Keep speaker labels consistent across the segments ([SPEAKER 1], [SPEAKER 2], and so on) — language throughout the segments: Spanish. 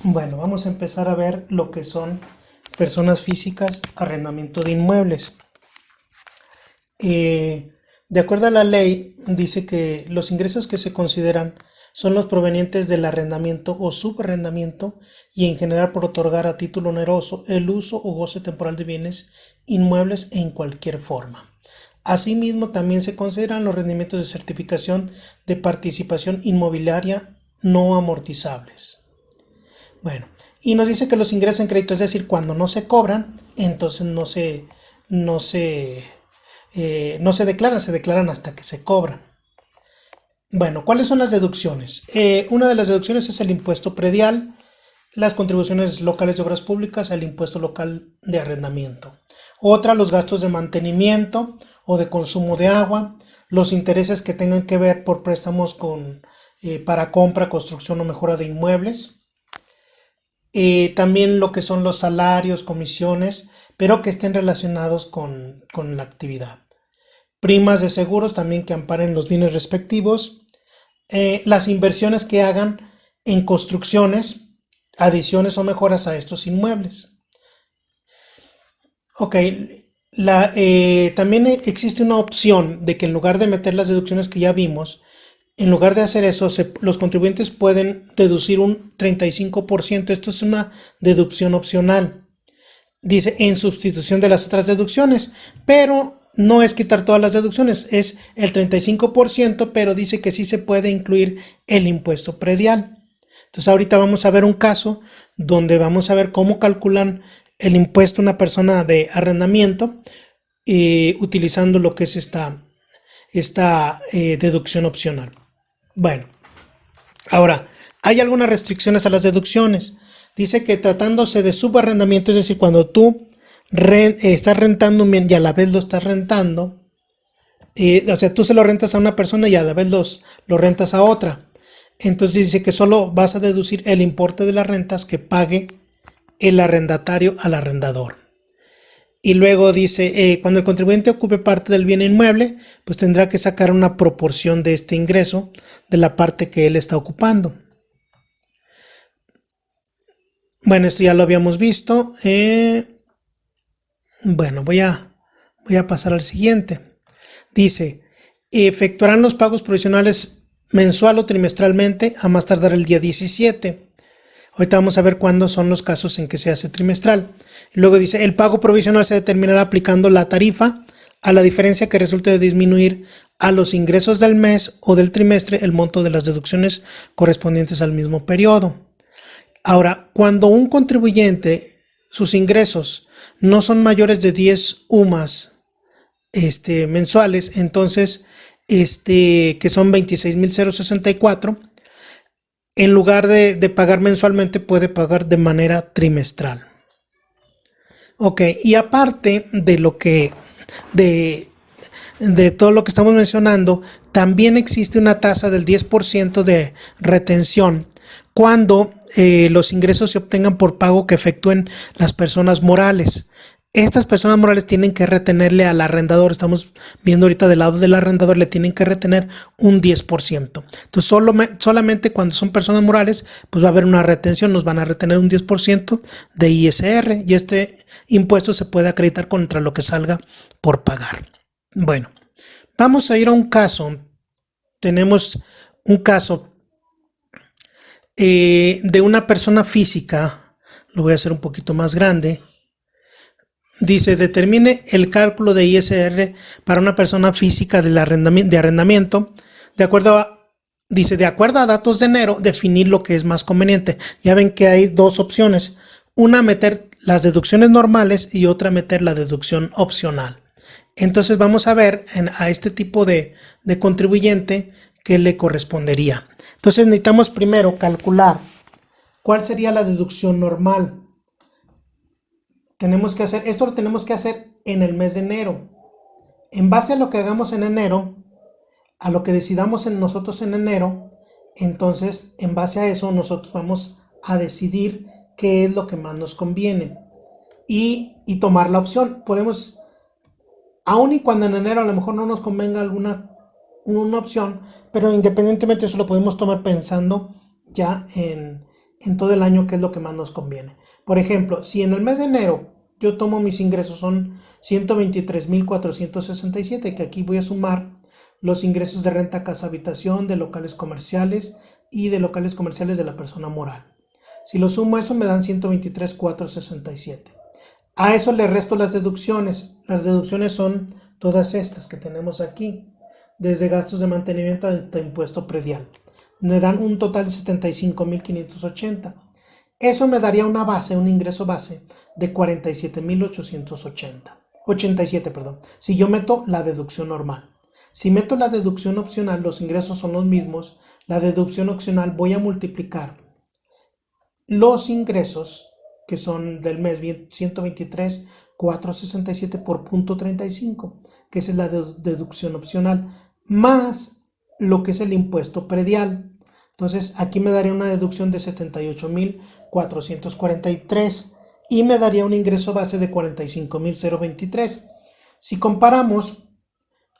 [SPEAKER 1] Bueno, vamos a empezar a ver lo que son personas físicas, arrendamiento de inmuebles. De acuerdo a la ley, dice que los ingresos que se consideran son los provenientes del arrendamiento o subarrendamiento y en general por otorgar a título oneroso el uso o goce temporal de bienes inmuebles en cualquier forma. Asimismo, también se consideran los rendimientos de certificación de participación inmobiliaria no amortizables. Bueno, y nos dice que los ingresos en crédito, es decir, cuando no se cobran, entonces no se, no se declaran hasta que se cobran. Bueno, ¿cuáles son las deducciones? Una de las deducciones es el impuesto predial, las contribuciones locales de obras públicas, el impuesto local de arrendamiento. Otra, los gastos de mantenimiento o de consumo de agua, los intereses que tengan que ver por préstamos para compra, construcción o mejora de inmuebles. También lo que son los salarios, comisiones, pero que estén relacionados con la actividad. Primas de seguros también que amparen los bienes respectivos. Las inversiones que hagan en construcciones, adiciones o mejoras a estos inmuebles. Ok, también existe una opción de que en lugar de meter las deducciones que ya vimos, en lugar de hacer eso, los contribuyentes pueden deducir un 35%. Esto es una deducción opcional. Dice en sustitución de las otras deducciones, pero no es quitar todas las deducciones, es el 35%, pero dice que sí se puede incluir el impuesto predial. Entonces ahorita vamos a ver un caso donde vamos a ver cómo calculan el impuesto a una persona de arrendamiento utilizando lo que es esta deducción opcional. Bueno, ahora, hay algunas restricciones a las deducciones. Dice que tratándose de subarrendamiento, es decir, cuando tú estás rentando un bien y a la vez lo estás rentando, o sea, tú se lo rentas a una persona y a la vez lo rentas a otra. Entonces dice que solo vas a deducir el importe de las rentas que pague el arrendatario al arrendador. Y luego dice, cuando el contribuyente ocupe parte del bien inmueble, pues tendrá que sacar una proporción de este ingreso de la parte que él está ocupando. Bueno, esto ya lo habíamos visto. Bueno, voy a pasar al siguiente. Dice, efectuarán los pagos provisionales mensual o trimestralmente a más tardar el día 17. Ahorita vamos a ver cuándo son los casos en que se hace trimestral. Y luego dice, el pago provisional se determinará aplicando la tarifa a la diferencia que resulte de disminuir a los ingresos del mes o del trimestre el monto de las deducciones correspondientes al mismo periodo. Ahora, cuando un contribuyente, sus ingresos no son mayores de 10 UMAS mensuales, entonces, que son 26,064, en lugar de pagar mensualmente, puede pagar de manera trimestral. Ok, y aparte de lo que, de todo lo que estamos mencionando, también existe una tasa del 10% de retención cuando los ingresos se obtengan por pago que efectúen las personas morales. Estas personas morales tienen que retenerle al arrendador, estamos viendo ahorita del lado del arrendador, le tienen que retener un 10%. Entonces solamente cuando son personas morales, pues va a haber una retención, nos van a retener un 10% de ISR y este impuesto se puede acreditar contra lo que salga por pagar. Bueno, vamos a ir a un caso. Tenemos un caso de una persona física, lo voy a hacer un poquito más grande. Dice, determine el cálculo de ISR para una persona física de arrendamiento, de acuerdo a datos de enero, definir lo que es más conveniente. Ya ven que hay dos opciones, una meter las deducciones normales y otra meter la deducción opcional. Entonces vamos a ver a este tipo de contribuyente qué le correspondería. Entonces necesitamos primero calcular cuál sería la deducción normal. Esto lo tenemos que hacer en el mes de enero. En base a lo que hagamos en enero, a lo que decidamos nosotros en enero, entonces en base a eso nosotros vamos a decidir qué es lo que más nos conviene y tomar la opción. Podemos, aun y cuando en enero a lo mejor no nos convenga una opción, pero independientemente de eso lo podemos tomar pensando ya en en todo el año qué es lo que más nos conviene. Por ejemplo, si en el mes de enero yo tomo mis ingresos son 123,467, que aquí voy a sumar los ingresos de renta casa habitación, de locales comerciales y de locales comerciales de la persona moral. Si lo sumo eso me dan 123,467. A eso le resto las deducciones. Las deducciones son todas estas que tenemos aquí, desde gastos de mantenimiento hasta impuesto predial. Me dan un total de 75,580. Eso me daría una base, un ingreso base de 47,887, perdón. Si yo meto la deducción normal. Si meto la deducción opcional, los ingresos son los mismos. La deducción opcional voy a multiplicar los ingresos que son del mes 123,467 por 0.35, que es la deducción opcional, más lo que es el impuesto predial. Entonces aquí me daría una deducción de 78,443 y me daría un ingreso base de 45,023. Si comparamos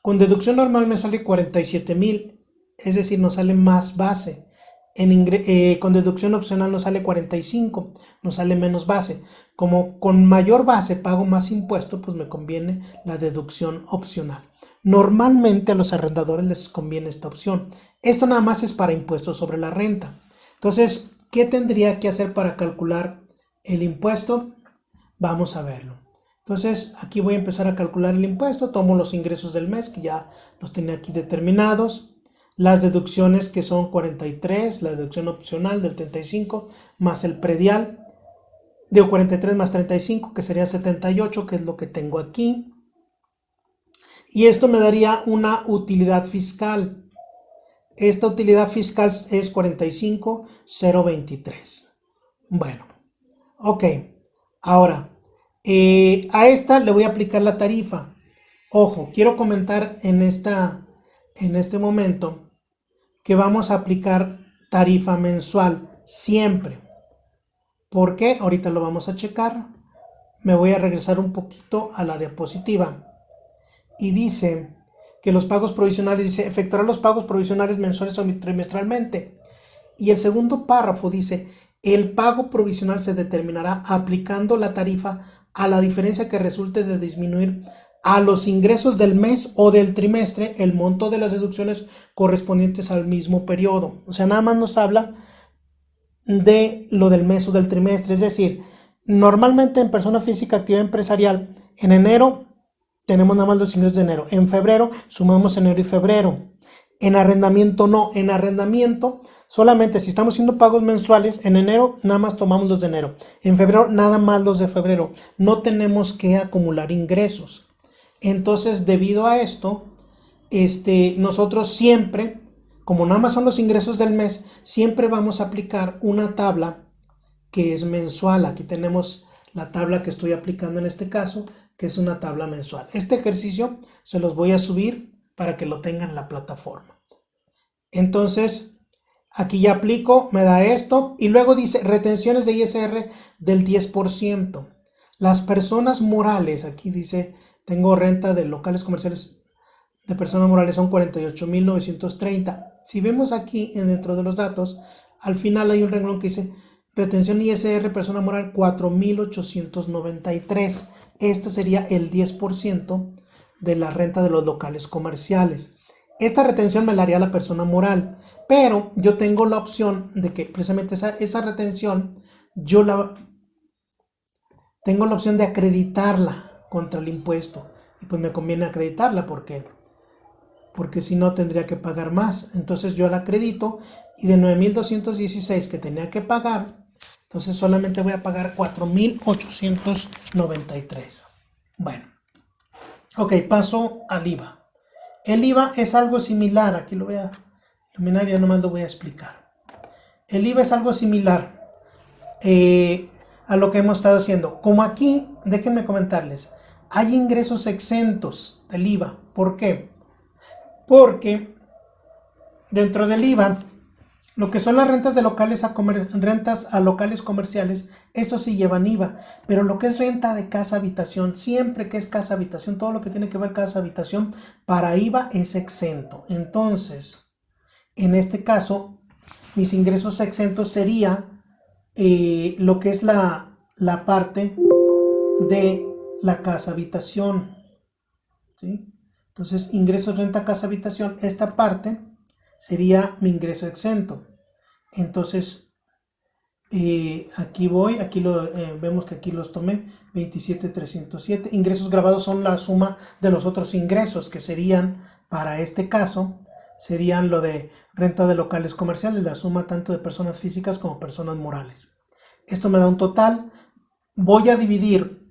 [SPEAKER 1] con deducción normal me sale 47,000, es decir, nos sale más base. Con deducción opcional nos sale 45, nos sale menos base. Como con mayor base pago más impuesto, pues me conviene la deducción opcional. Normalmente a los arrendadores les conviene esta opción. Esto nada más es para impuestos sobre la renta. Entonces, ¿qué tendría que hacer para calcular el impuesto? Vamos a verlo. Entonces, aquí voy a empezar a calcular el impuesto. Tomo los ingresos del mes, que ya los tenía aquí determinados. Las deducciones, que son 43, la deducción opcional del 35, más el predial, de 43 más 35, que sería 78, que es lo que tengo aquí. Y esto me daría una utilidad fiscal. Esta utilidad fiscal es 45,023. Bueno, ok. Ahora, a esta le voy a aplicar la tarifa. Ojo, quiero comentar en este momento que vamos a aplicar tarifa mensual siempre. ¿Por qué? Ahorita lo vamos a checar. Me voy a regresar un poquito a la diapositiva. Y dice que los pagos provisionales, dice, efectuará los pagos provisionales mensuales o trimestralmente. Y el segundo párrafo dice, el pago provisional se determinará aplicando la tarifa a la diferencia que resulte de disminuir a los ingresos del mes o del trimestre el monto de las deducciones correspondientes al mismo periodo. O sea, nada más nos habla de lo del mes o del trimestre. Es decir, normalmente en persona física activa empresarial, en enero tenemos nada más los ingresos de enero. En febrero sumamos enero y febrero. En arrendamiento no. En arrendamiento solamente si estamos haciendo pagos mensuales, en enero nada más tomamos los de enero. En febrero nada más los de febrero. No tenemos que acumular ingresos. Entonces, debido a esto, nosotros siempre, como nada más son los ingresos del mes, siempre vamos a aplicar una tabla que es mensual. Aquí tenemos la tabla que estoy aplicando en este caso, que es una tabla mensual. Este ejercicio se los voy a subir para que lo tengan en la plataforma. Entonces, aquí ya aplico, me da esto, y luego dice retenciones de ISR del 10%. Las personas morales, aquí dice, tengo renta de locales comerciales de personas morales, son 48,930. Si vemos aquí dentro de los datos, al final hay un renglón que dice retención ISR persona moral 4,893. Este sería el 10% de la renta de los locales comerciales. Esta retención me la haría la persona moral, pero yo tengo la opción de que precisamente esa retención tengo la opción de acreditarla contra el impuesto, y pues me conviene acreditarla porque si no tendría que pagar más. Entonces yo la acredito, y de 9,216 que tenía que pagar, entonces solamente voy a pagar 4,893. Bueno, ok, paso al IVA. El IVA es algo similar, aquí lo voy a iluminar, ya nomás lo voy a explicar. El IVA es algo similar a lo que hemos estado haciendo. Como aquí, déjenme comentarles, hay ingresos exentos del IVA. ¿Por qué? Porque dentro del IVA, lo que son las rentas de locales rentas a locales comerciales, estos sí llevan IVA, pero lo que es renta de casa habitación, siempre que es casa habitación, todo lo que tiene que ver casa habitación, para IVA es exento. Entonces, en este caso, mis ingresos exentos sería lo que es la parte de la casa habitación, ¿sí? Entonces, ingresos, renta, casa, habitación, esta parte sería mi ingreso exento. Entonces, aquí voy, vemos que aquí los tomé, 27,307. Ingresos grabados son la suma de los otros ingresos, que serían, para este caso, serían lo de renta de locales comerciales, la suma tanto de personas físicas como personas morales. Esto me da un total. Voy a dividir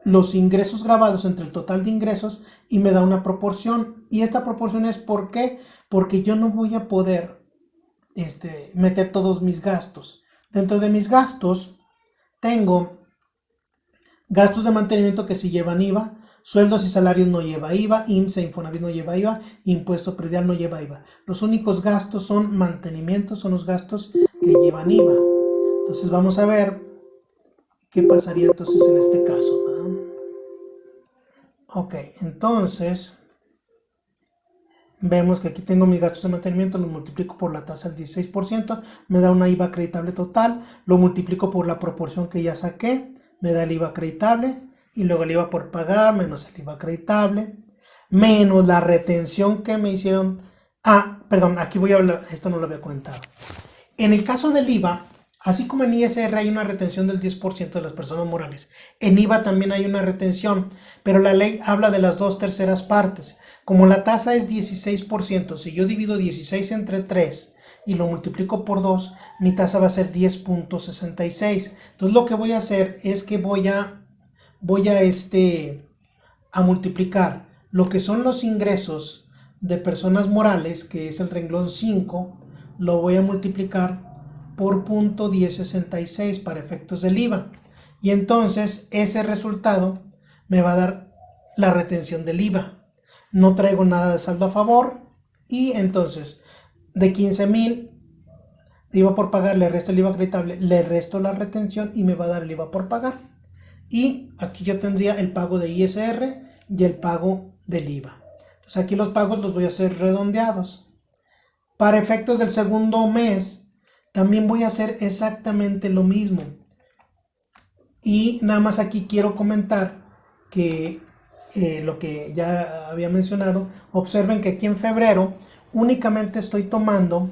[SPEAKER 1] los ingresos grabados entre el total de ingresos y me da una proporción. Y esta proporción es ¿por qué? Porque yo no voy a poder meter todos mis gastos. Dentro de mis gastos tengo gastos de mantenimiento que sí llevan IVA, sueldos y salarios no lleva IVA, IMSS e Infonavit no lleva IVA, impuesto predial no lleva IVA. Los únicos gastos son mantenimiento, son los gastos que llevan IVA. Entonces vamos a ver qué pasaría entonces en este caso, ¿no? Ok, entonces vemos que aquí tengo mis gastos de mantenimiento, los multiplico por la tasa del 16%, me da una IVA acreditable total, lo multiplico por la proporción que ya saqué, me da el IVA acreditable, y luego el IVA por pagar, menos el IVA acreditable, menos la retención que me hicieron. Perdón, aquí voy a hablar, esto no lo había comentado. En el caso del IVA, así como en ISR hay una retención del 10% de las personas morales, en IVA también hay una retención, pero la ley habla de las 2/3 partes. Como la tasa es 16%, si yo divido 16 entre 3 y lo multiplico por 2, mi tasa va a ser 10,66. Entonces lo que voy a hacer es que voy a multiplicar lo que son los ingresos de personas morales, que es el renglón 5, lo voy a multiplicar por 0.1066 para efectos del IVA. Y entonces ese resultado me va a dar la retención del IVA. No traigo nada de saldo a favor, y entonces de 15,000 de IVA por pagar, le resto el IVA acreditable, le resto la retención y me va a dar el IVA por pagar. Y aquí yo tendría el pago de ISR y el pago del IVA. Entonces aquí los pagos los voy a hacer redondeados. Para efectos del segundo mes, también voy a hacer exactamente lo mismo. Y nada más aquí quiero comentar que lo que ya había mencionado, observen que aquí en febrero únicamente estoy tomando,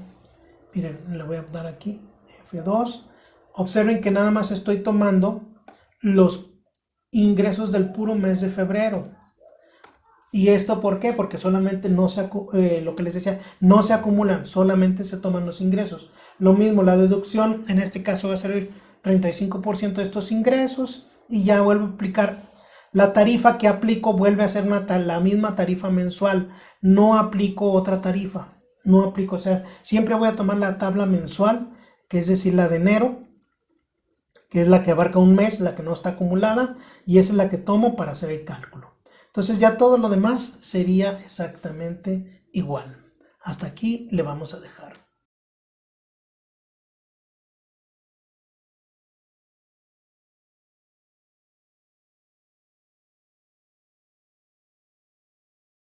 [SPEAKER 1] miren, le voy a dar aquí F2, observen que nada más estoy tomando los ingresos del puro mes de febrero. ¿Y esto por qué? Porque solamente no lo que les decía, no se acumulan, solamente se toman los ingresos. Lo mismo, la deducción en este caso va a ser el 35% de estos ingresos, y ya vuelvo a aplicar la tarifa que aplico, vuelve a ser la misma tarifa mensual, no aplico otra tarifa, no aplico, o sea, siempre voy a tomar la tabla mensual, que es decir, la de enero, que es la que abarca un mes, la que no está acumulada, y esa es la que tomo para hacer el cálculo. Entonces ya todo lo demás sería exactamente igual. Hasta aquí le vamos a dejar.